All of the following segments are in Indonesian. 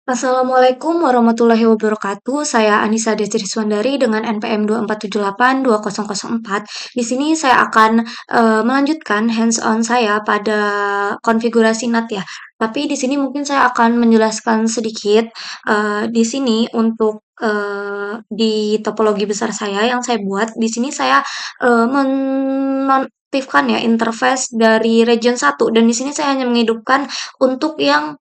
Assalamualaikum warahmatullahi wabarakatuh. Saya Anissa Desriswandari dengan NPM 24782004. Di sini saya akan melanjutkan hands-on saya pada konfigurasi NAT ya. Tapi di sini mungkin saya akan menjelaskan sedikit di sini untuk di topologi besar saya yang saya buat. Di sini saya menonaktifkan ya interface dari region 1 dan di sini saya hanya menghidupkan untuk yang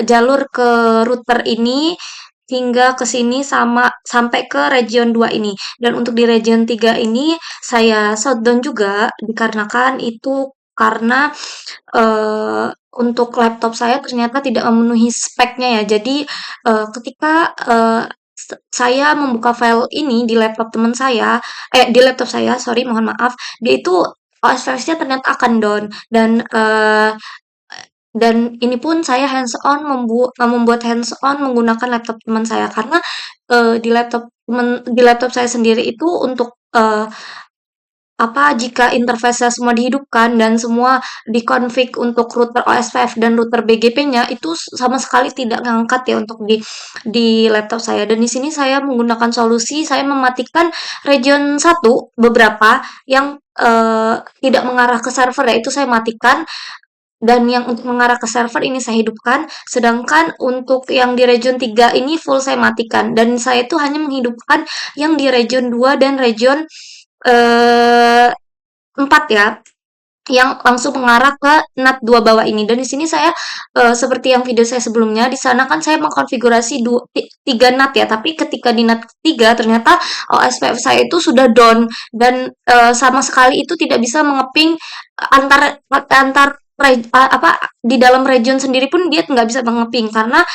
jalur ke router ini hingga ke sini sama sampai ke region 2 ini. Dan untuk di region 3 ini saya shutdown juga dikarenakan itu karena untuk laptop saya ternyata tidak memenuhi speknya ya. Jadi ketika saya membuka file ini di laptop teman saya, di laptop saya, sorry, mohon maaf, dia itu OS nya ternyata akan down dan ini pun saya membuat hands on menggunakan laptop teman saya karena, di laptop saya sendiri itu untuk, jika interface-nya semua dihidupkan dan semua di-config untuk router OS5 dan router BGP-nya itu sama sekali tidak ngangkat ya untuk di laptop saya dan di sini saya menggunakan solusi saya mematikan region 1 beberapa yang, tidak mengarah ke server ya, itu saya matikan dan yang untuk mengarah ke server ini saya hidupkan, sedangkan untuk yang di region 3 ini full saya matikan dan saya itu hanya menghidupkan yang di region 2 dan region eh, 4 ya, yang langsung mengarah ke NAT 2 bawah ini. Dan di sini saya seperti yang video saya sebelumnya, di sana kan saya mengkonfigurasi 3 NAT ya, tapi ketika di NAT 3 ternyata OSPF saya itu sudah down dan sama sekali itu tidak bisa mengeping antar antar di dalam region sendiri pun dia nggak bisa mengeping karena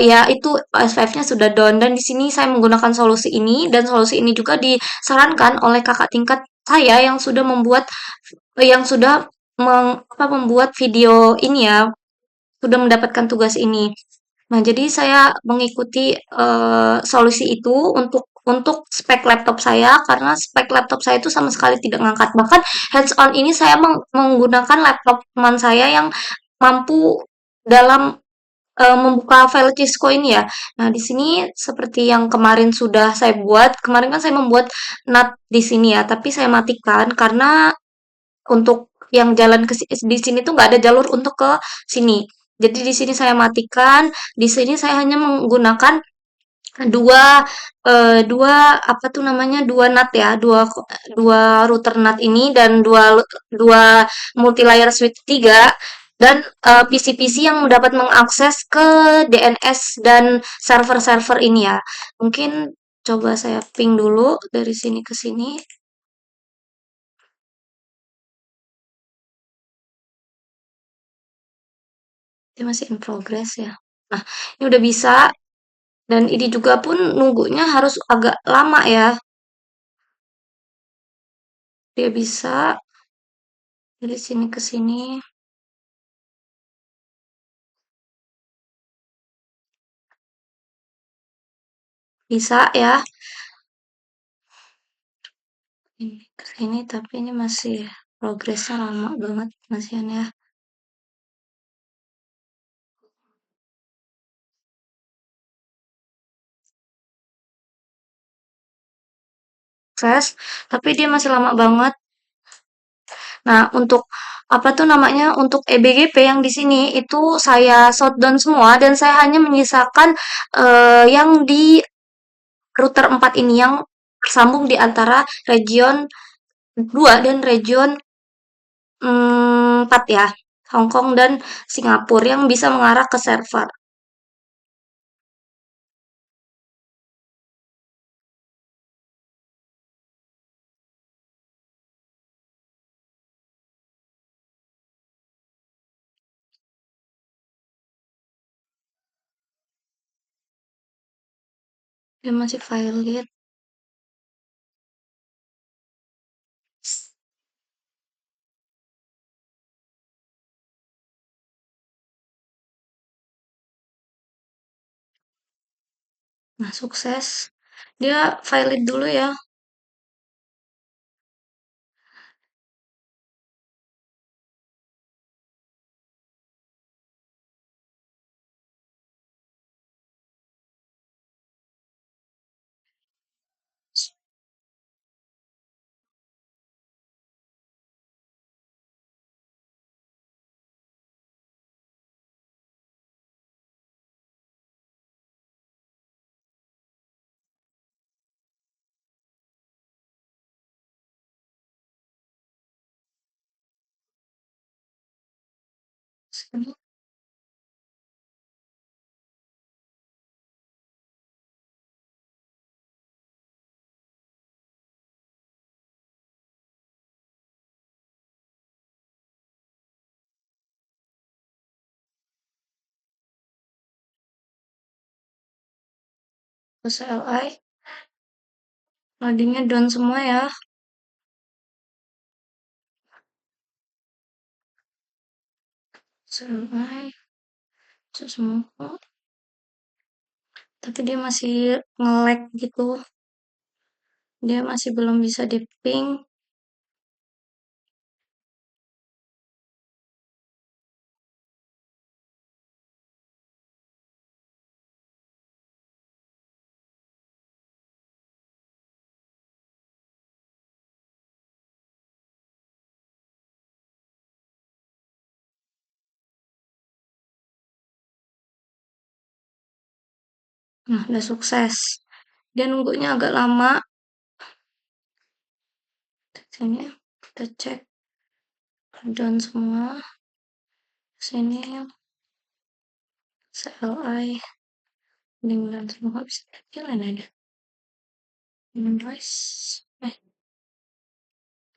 ya itu OS5-nya sudah down dan di sini saya menggunakan solusi ini dan solusi ini juga disarankan oleh kakak tingkat saya yang sudah membuat video ini ya, sudah mendapatkan tugas ini. Nah, jadi saya mengikuti solusi itu untuk spek laptop saya karena spek laptop saya itu sama sekali tidak ngangkat. Bahkan hands on ini saya menggunakan laptop teman saya yang mampu dalam membuka file Cisco ini ya. Nah, di sini seperti yang kemarin sudah saya buat, kemarin kan saya membuat NAT di sini ya, tapi saya matikan karena untuk yang jalan di sini tuh nggak ada jalur untuk ke sini. Jadi di sini saya matikan, di sini saya hanya menggunakan dua dua apa tuh namanya dua NAT ya, dua router NAT ini dan dua multilayer switch 3 dan PC-PC yang dapat mengakses ke DNS dan server-server ini ya. Mungkin coba saya ping dulu dari sini ke sini. Dia masih in progress ya. Nah, ini udah bisa dan ini juga pun nunggunya harus agak lama ya. Dia bisa dari sini ke sini. Bisa ya. Ini ke sini tapi ini masih progresnya lama banget masihan ya. Proses, tapi dia masih lama banget. Nah, untuk apa tuh namanya? Untuk eBGP yang di sini itu saya shutdown semua dan saya hanya menyisakan yang di router 4 ini yang tersambung di antara region 2 dan region 4 ya. Hong Kong dan Singapura yang bisa mengarah ke server. Dia masih valid. Nah, sukses. Dia valid dulu ya. Sini, terus LI, loadingnya down semua ya. LI, terus semua. Tapi dia masih nge-lag gitu. Dia masih belum bisa di ping. Nah, udah sukses. Dia nunggunya agak lama. Sini kita cek down semua. Sini CLI dengan semua bisa jalan ada. Invoice.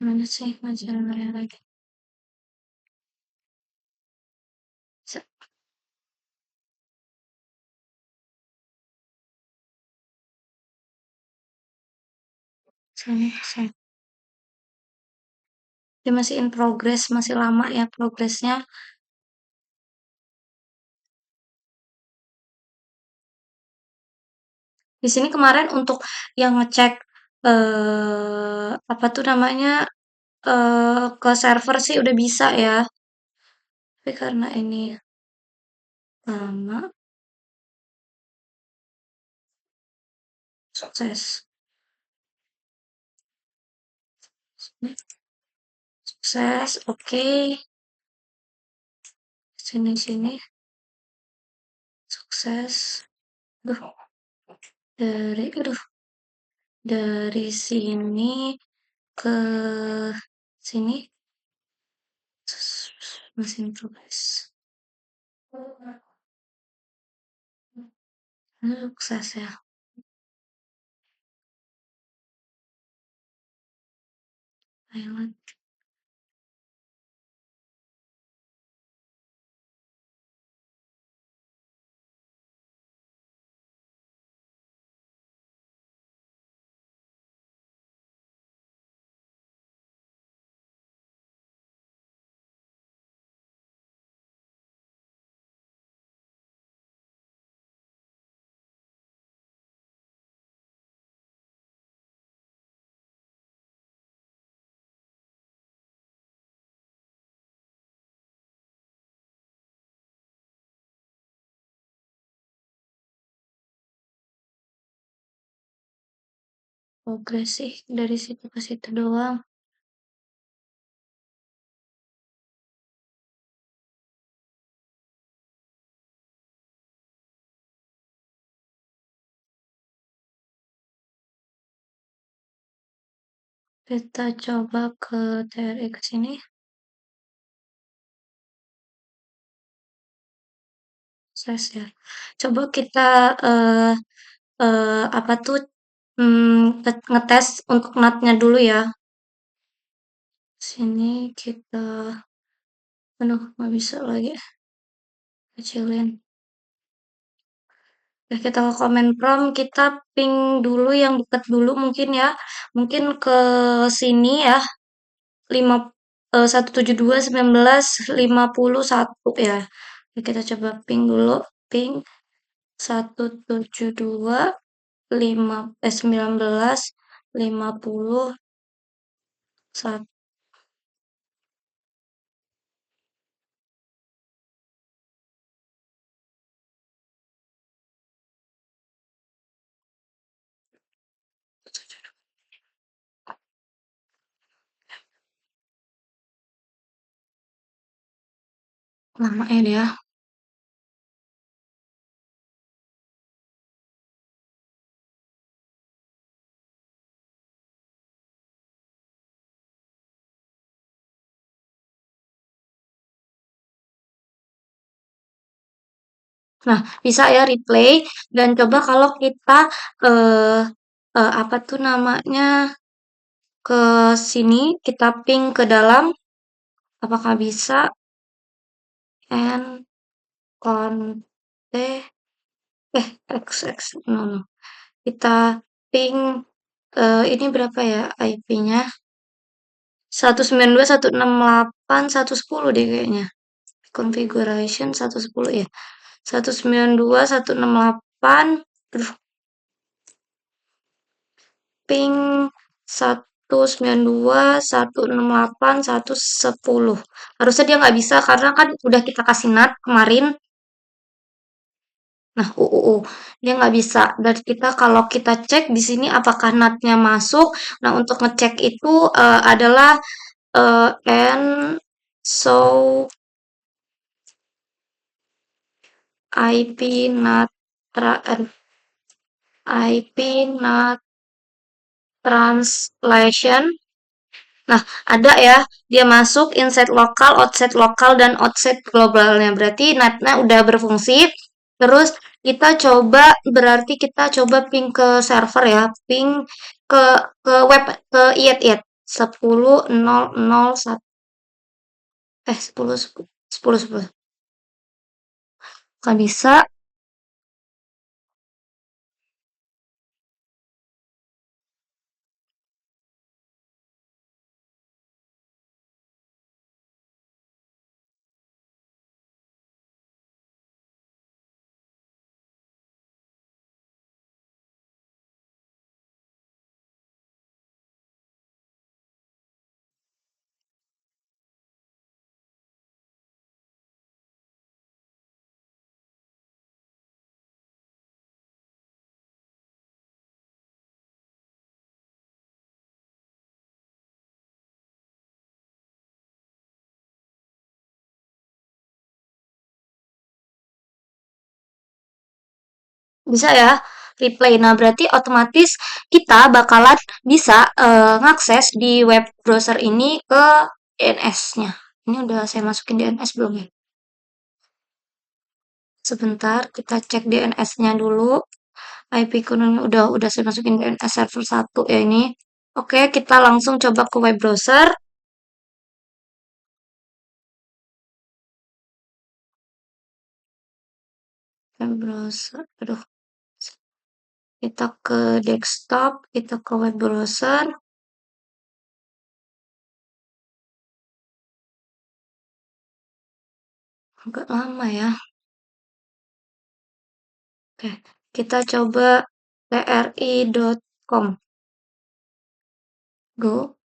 Mana sih majalahnya lagi? Se- Sini, sini. Dia masih in progress, masih lama ya progresnya. Di sini kemarin untuk yang ngecek apa tuh namanya ke server sih udah bisa ya. Tapi karena ini lama, sukses. Sukses, oke. Sini sini, sukses. Duh, aduh, dari sini ke sini masih in progress. Ini sukses ya. Thailand. Progres sih dari situ ke situ doang. Kita coba ke TRI ke sini. Sukses ya. Coba kita eh apa tuh ngetes untuk NAT-nya dulu ya. Sini kita, aduh nggak bisa lagi, kecilin. Ya, kita ke comment prompt, kita ping dulu yang deket dulu mungkin ya. Mungkin ke sini ya, 172.19.50 ya. Oke, kita coba ping dulu, ping 172.19.50 lama ya dia. Nah, bisa ya replay dan coba kalau kita, eee apa tuh namanya, ke sini kita ping ke dalam, apakah bisa? And conte XX, no no. Kita ping, ini berapa ya IP-nya? 192.168.110 deh kayaknya. Configuration 110 ya. 192.168, aduh, ping 192.168.110. Harusnya dia nggak bisa karena kan udah kita kasih NAT kemarin. Nah, dia nggak bisa. Dan kita kalau kita cek di sini apakah NAT-nya masuk. Nah, untuk ngecek itu adalah and show IP NAT IP NAT translation. Nah, ada ya, dia masuk inside lokal, outside lokal, dan outside globalnya. Berarti NAT-nya udah berfungsi. Terus kita coba, berarti kita coba ping ke server ya, ping ke web, ke iet 10.0.1, 10.10. Nggak bisa. Bisa ya, replay. Nah, berarti otomatis kita bakalan bisa ngakses di web browser ini ke DNS-nya. Ini udah saya masukin DNS belum ya? Sebentar, kita cek DNS-nya dulu. IP kuningnya udah saya masukin DNS server 1 ya ini. Oke, kita langsung coba ke web browser. Web browser, aduh, kita ke desktop, kita ke web browser. Agak lama ya. Oke, kita coba tri.com. Go.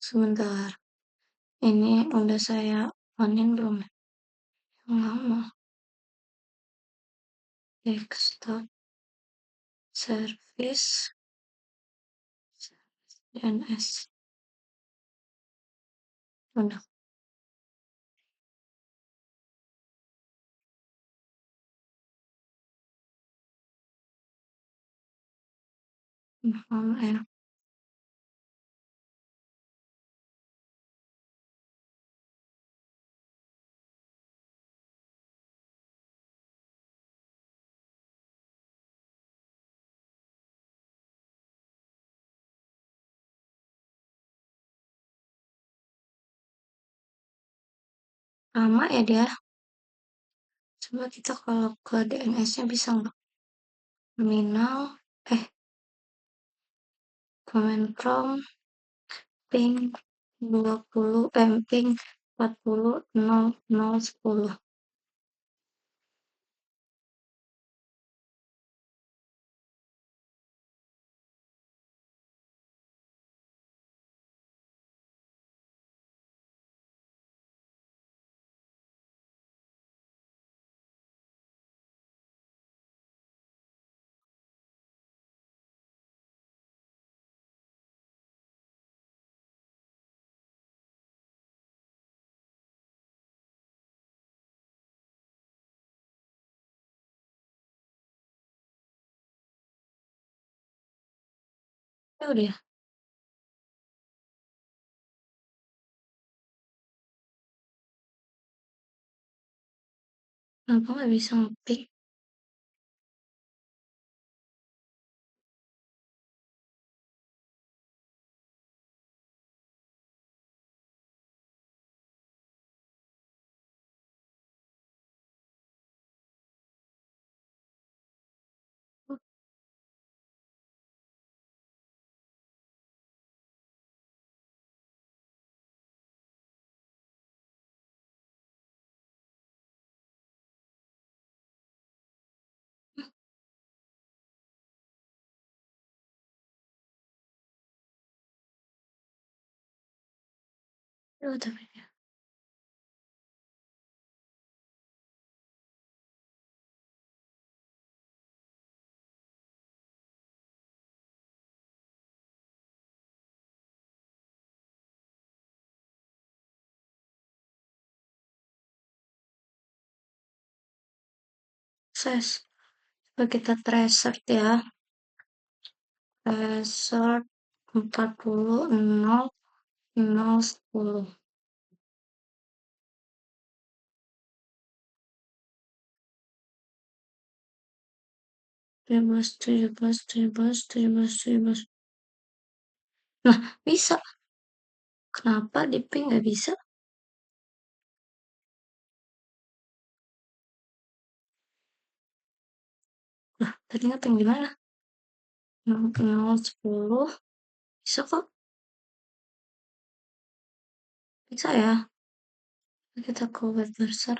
Sebentar. Ini udah saya onin belum ya? Yang lama. Desktop service DNS. Udah. Ya. Lama ya dia. Coba kita kalau ke DNS-nya bisa nggak? Terminal. Command prompt. Ping 20. Ping 40.0010. Ya udah ya. Kenapa nggak bisa ngepick? Aduh, tapi ses. Coba kita tracer ya. Tracer 40, 0, 0, 10. 17, 17, 17, 17, 17. Nah, bisa. Kenapa di ping nggak bisa? Lah, tadi ngeting di mana? 0, 0, 10. Bisa kok. Bisa ya. Kita ke web browser.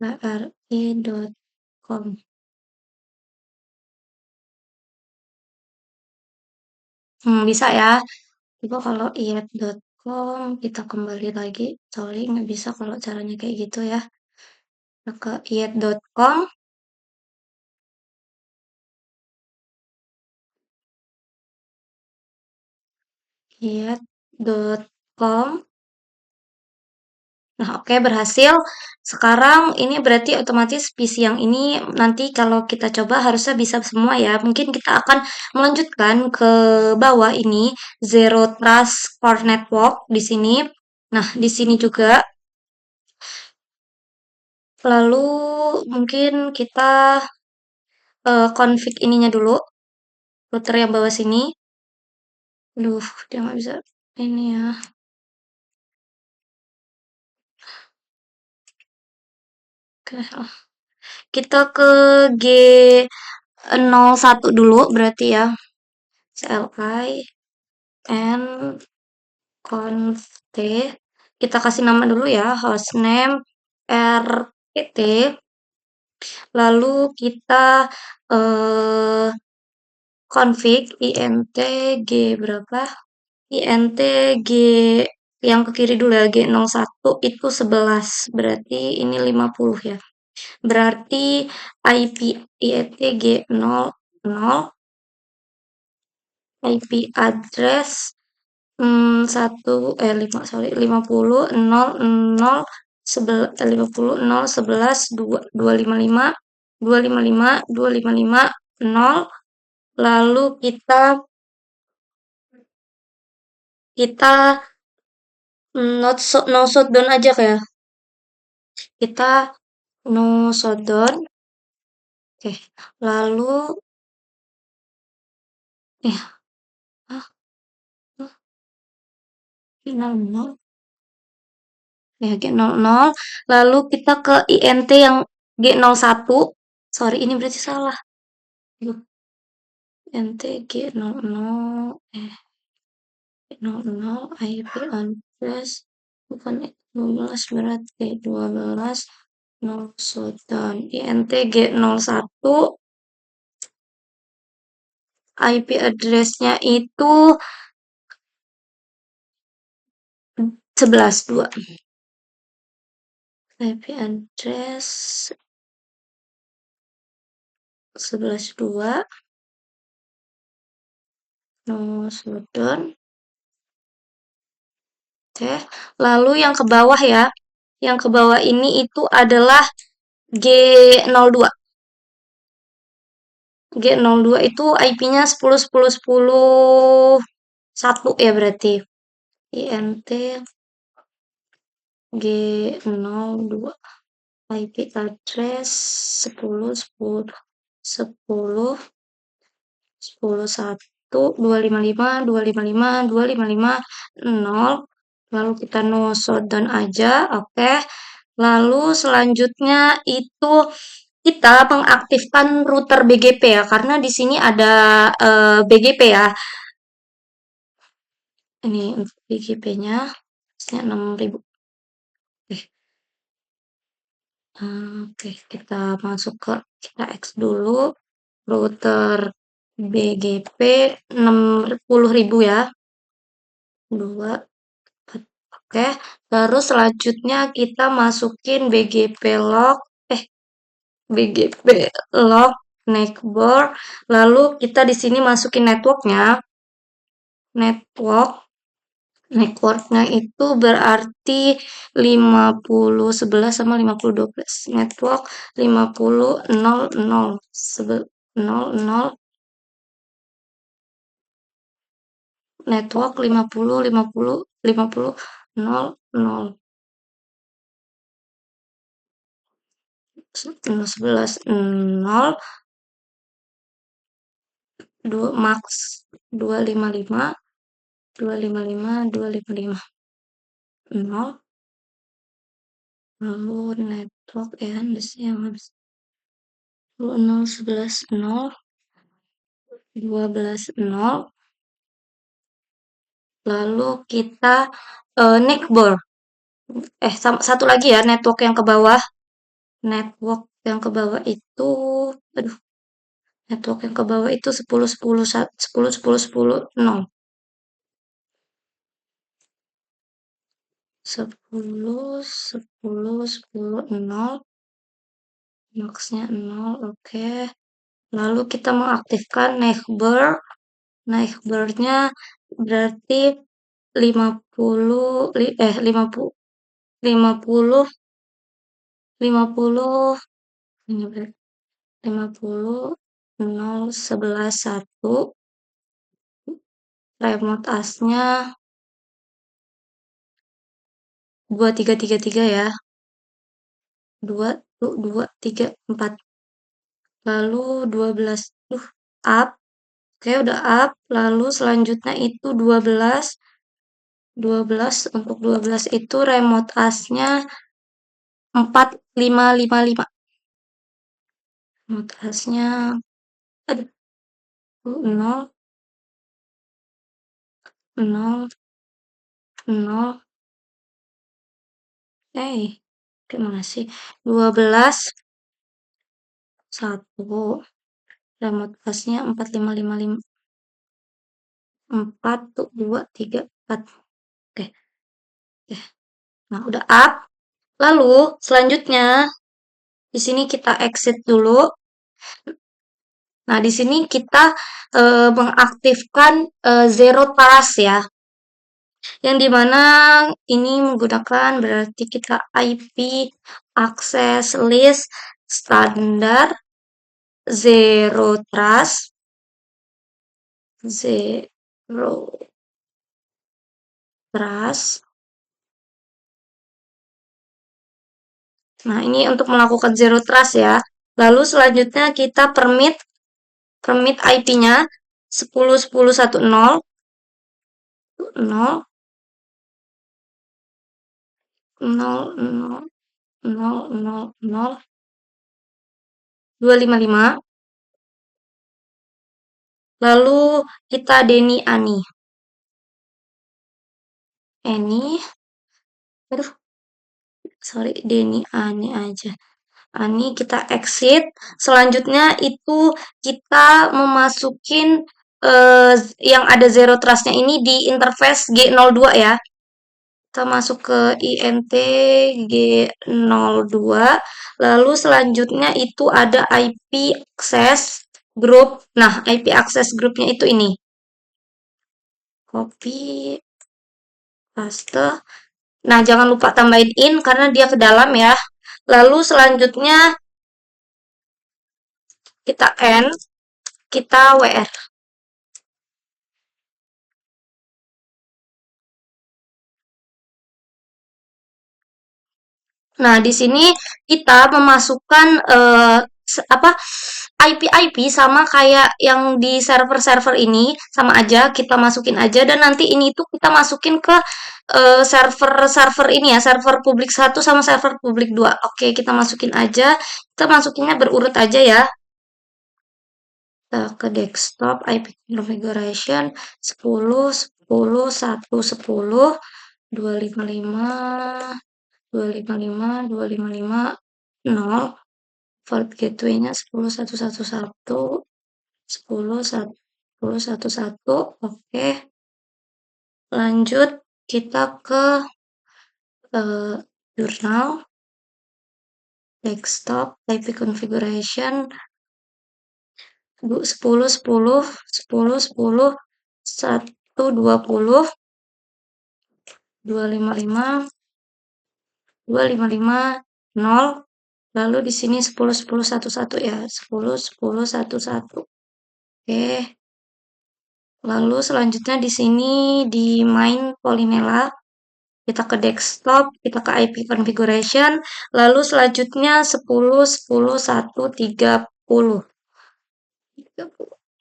bri.com. Bisa ya. Coba kalau iat.com kita kembali lagi. Sorry, nggak bisa kalau caranya kayak gitu ya. Nah, ke iat.com, iat.com. Nah, oke, berhasil. Sekarang ini berarti otomatis PC yang ini nanti kalau kita coba harusnya bisa semua ya. Mungkin kita akan melanjutkan ke bawah ini Zero Trust Core Network di sini. Nah, di sini juga lalu mungkin kita config ininya dulu, router yang bawah sini. Aduh, dia nggak bisa ini ya. Oke, kita ke G01 dulu berarti ya. CLI n conft. Kita kasih nama dulu ya, hostname rpt. Lalu kita eh config int g berapa? Int g yang ke kiri dulu ya, G01 itu 11. Berarti ini 50 ya. Berarti IP int G00, IP address 5 sorry 50 0 0 50 0 11 2 255 255 255 0. Lalu kita no shutdown aja kayak kita no shutdown. Oke, lalu eh ah, ah, nol ya G00. Lalu kita ke INT yang G01. Sorry, ini berarti salah. Aduh, INT G00 00 IP address bukan 12 berarti 12 0 shutdown INT G01. IP address-nya itu 11 2. IP address 11 2 no shutdown. Oke, lalu yang ke bawah ya. Yang ke bawah ini itu adalah G02. G02 itu IP-nya 10 10 10 satu ya berarti. INT G02 IP address 10 10 10 10 1 255 255 255 0. Lalu kita no shutdown aja, oke. Lalu selanjutnya itu kita mengaktifkan router BGP ya, karena di sini ada BGP ya. Ini untuk BGP-nya, 6.000. Oke, kita masuk ke kita X dulu. Router BGP 60.000 ya. 2, 4. Oke. Terus selanjutnya kita masukin BGP log network. Lalu kita di sini masukin networknya. Networknya itu berarti 5011 sama 5012. Network 50.00 00 network 50 50 50 00 11 0 2 max 255 255 255 0. Lalu network ya di sini habis 0 11 0 12 0. Lalu kita neckboard. Satu lagi ya, network yang ke bawah. Network yang ke bawah itu, aduh, network yang ke bawah itu 10 10 10 10 10 0. 10 10 10 0. Maxnya 0, oke. Lalu kita mengaktifkan neighbor. Neighbornya berarti 50 50 50 50 ini berarti 50 0 11 1. Remote as-nya 2333 ya. 2 tuh 2 3 4. Lalu 12 up. Oke, udah up. Lalu selanjutnya itu 12. 12 untuk 12 itu remote as-nya 4555. Remote as-nya aduh 0 0 0. Gimana sih? 12 1. Remote as-nya 4555. 4 tuh 2 3 4. Oke. Nah, udah up. Lalu selanjutnya di sini kita exit dulu. Nah, di sini kita mengaktifkan zero trust ya. Yang dimana ini menggunakan berarti kita IP access list standar zero trust. Zero trust. Nah, ini untuk melakukan zero trust ya. Lalu selanjutnya kita permit IP-nya 10 10 10 0 0 0 0 0 0 255. Lalu kita Deni Ani. Aduh, sorry, Deni Ani aja. Ani kita exit. Selanjutnya itu kita memasukin yang ada zero trust-nya ini di interface G02 ya. Kita masuk ke INT G02. Lalu selanjutnya itu ada IP access group. Nah, IP access groupnya itu ini. Copy, paste. Nah, jangan lupa tambahin in karena dia ke dalam ya. Lalu selanjutnya kita end, kita WR. Nah, di sini kita memasukkan apa IP sama kayak yang di server-server ini sama aja, kita masukin aja dan nanti ini tuh kita masukin ke server-server ini ya, server publik satu sama server publik 2. Oke, kita masukin aja. Kita masukinnya berurut aja ya. Kita ke desktop IP configuration 10 10 1 10 255 255 255 0 Vault gateway-nya 10.1.1.1 10.1.1.1. Oke, lanjut kita ke eh, jurnal desktop IP configuration 10 10 10 10 1 20 255 255 0. Lalu di sini 10 10 11 ya, 10 10 11. Oke. Lalu selanjutnya di sini di main Polinela, kita ke desktop, kita ke IP configuration, lalu selanjutnya 10 10 1 30.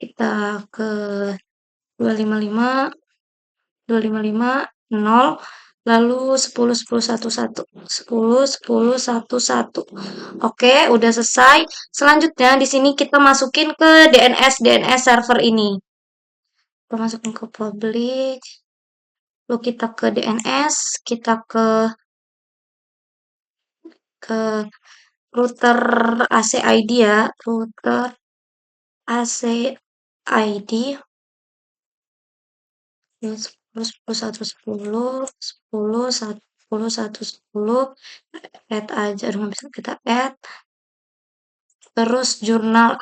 Kita ke 255 255 0, lalu 10 10 1 1 10 10 1 1. Oke, udah selesai. Selanjutnya di sini kita masukin ke DNS server ini. Kita masukin ke public, lalu kita ke DNS, kita ke router AC ID ya, router AC ID 10 10 1 10 10 10 1 10, add aja, aduh nggak bisa kita add. Terus jurnal,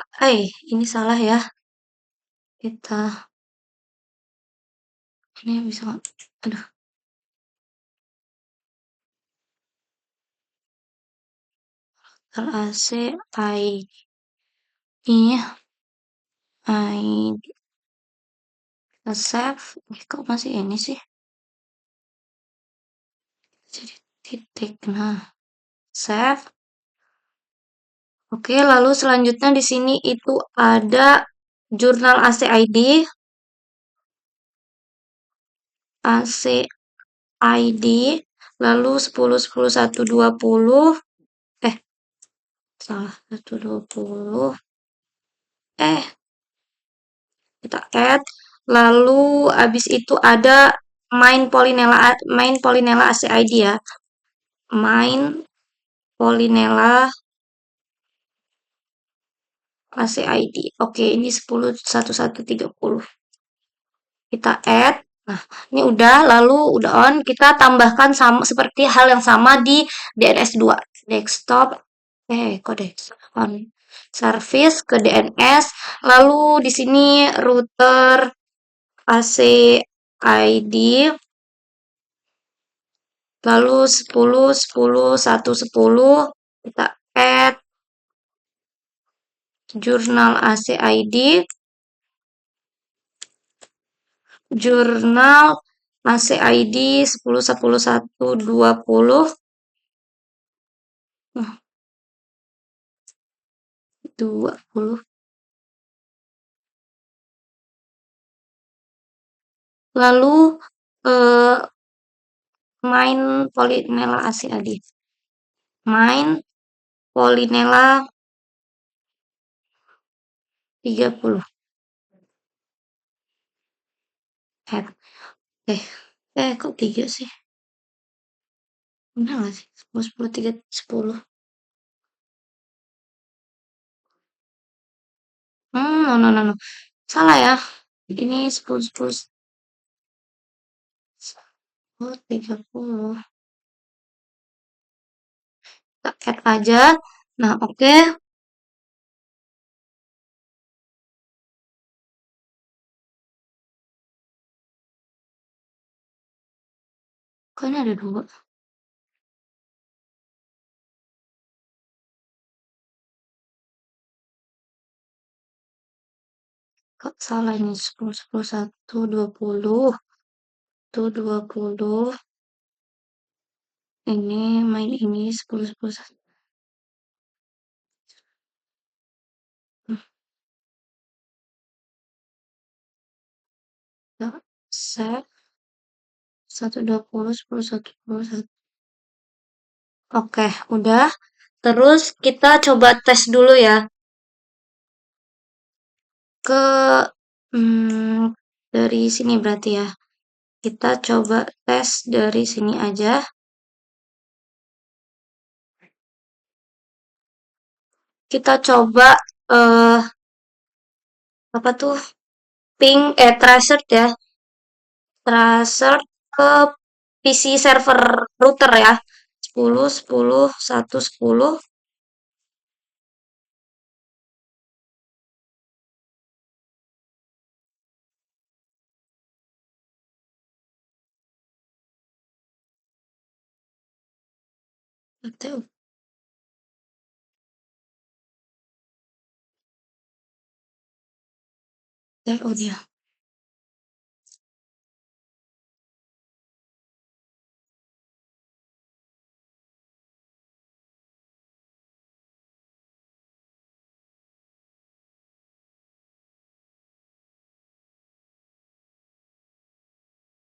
ini salah ya, kita ini bisa, aduh, AC ID, ID save, kok masih ini sih, jadi titik, nah save. Oke, lalu selanjutnya di sini itu ada jurnal AC ID, lalu 10 10 1 20, eh, salah, 1 20, eh, kita add, lalu habis itu ada main Polinela AC ID ya, main Polinela AC ID. Oke, ini 10 11 30. Kita add. Nah, ini udah, lalu udah on, kita tambahkan sama seperti hal yang sama di DNS2. Desktop, kok desktop on service ke DNS, lalu di sini router AC ID, lalu 10 10 1 10, kita add jurnal AC ID, jurnal AC ID 10 10 1 20. Nah, 20. Lalu eh, main Polinela AC ID. Main Polinela 30. Add. Eh, kok 3 sih? Benar nggak sih? 10, 10, 3, 10. No, no, no, no. Salah ya. Ini 10, 10, 10, 30. Kita add aja. Nah, oke. Kok ini ada 2? Kok salah ini? 10, 10, 1, 20. Tuh 20. Ini main ini 10 10 1. Ya, set 120 10 1 Oke, udah. Terus kita coba tes dulu ya ke hmm, dari sini berarti ya. Kita coba tes dari sini aja. Kita coba eh apa tuh? Tracer ya. Tracer ke PC server router ya. 10 10 1 10. Oke, oh dia.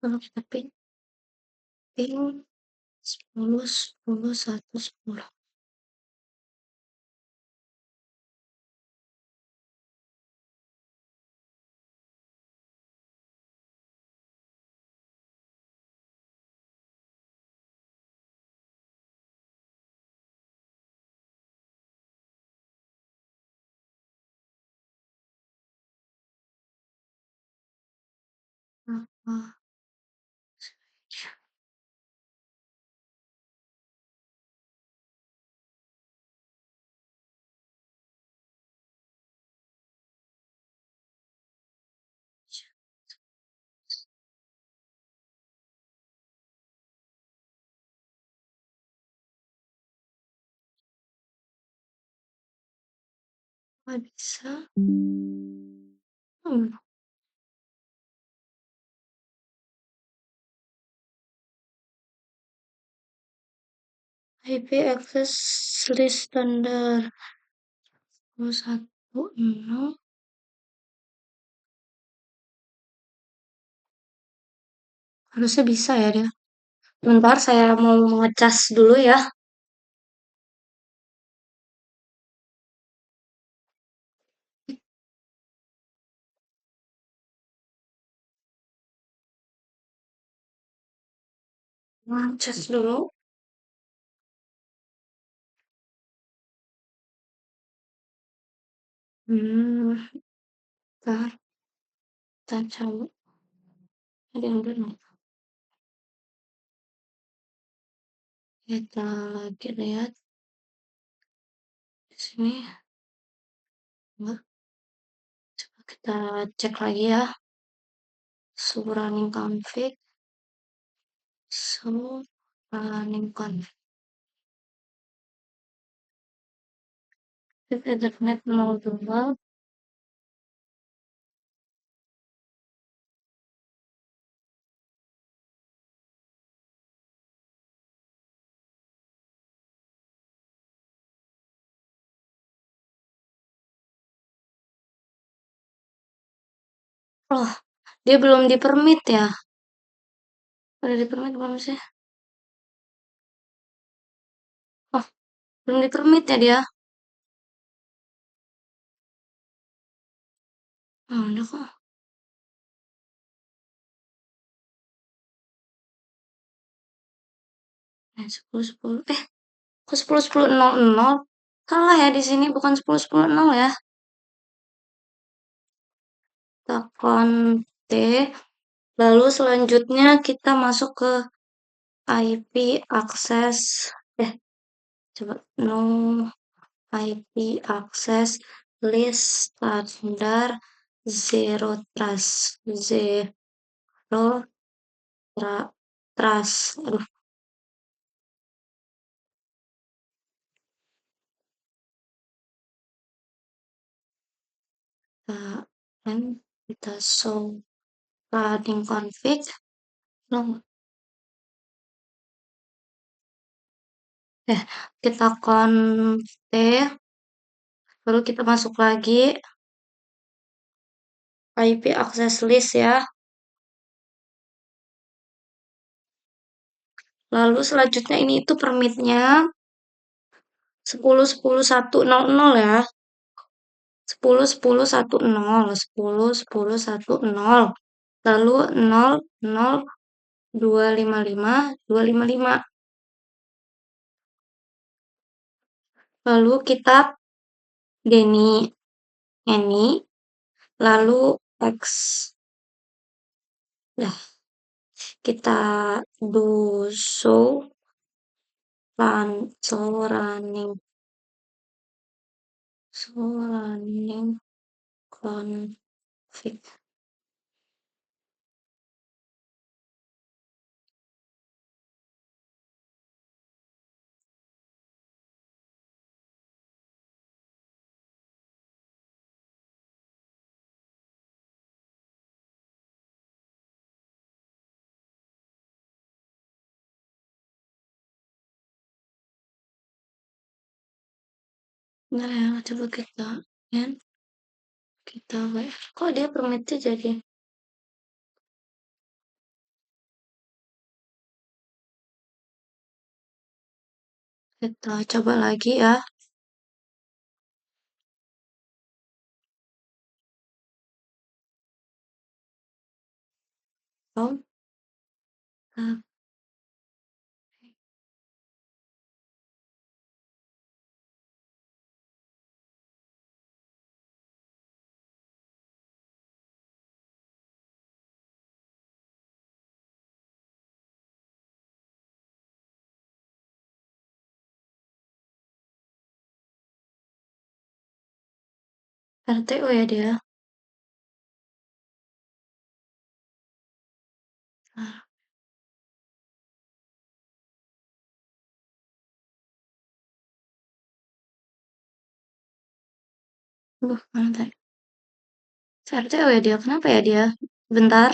Kalau kita ping 10 10 1 10. Apa bisa? Hmm, IP access list standar 110. Harusnya bisa ya dia. Bentar saya mau ngecas dulu ya. Ngecas dulu. Hmm, bentar. Kita coba. Ada yang belum. Kita lagi lihat di sini. Coba kita cek lagi ya. So running config. So running config. Ethernet 02. Oh, dia belum di permit ya. Udah di permit belum sih? Oh, belum di permit ya dia. Oh, udah kok. Nah, 10 10. Kok 10 10 nol nol? Salah ya di sini bukan 10 10 nol ya. Tekan T. Lalu selanjutnya kita masuk ke IP access. Eh, coba no IP access list standar zero trust. Zero trust. Aduh, kan kita show running config. No, Eh, kita kontek, lalu kita masuk lagi IP access list ya. Lalu selanjutnya ini itu permitnya 10.10.100 ya. 10.10.100, 10.10.100. Lalu 0.0.255.255. Lalu kita Denny, lalu X. Nah, kita do show running config. Bentar ya, coba kita WR. Kok dia permitnya jadi? Kita coba lagi ya. Oh, nah, RTO ya dia. Nah, mana tadi? RTO ya dia. Kenapa ya dia? Bentar.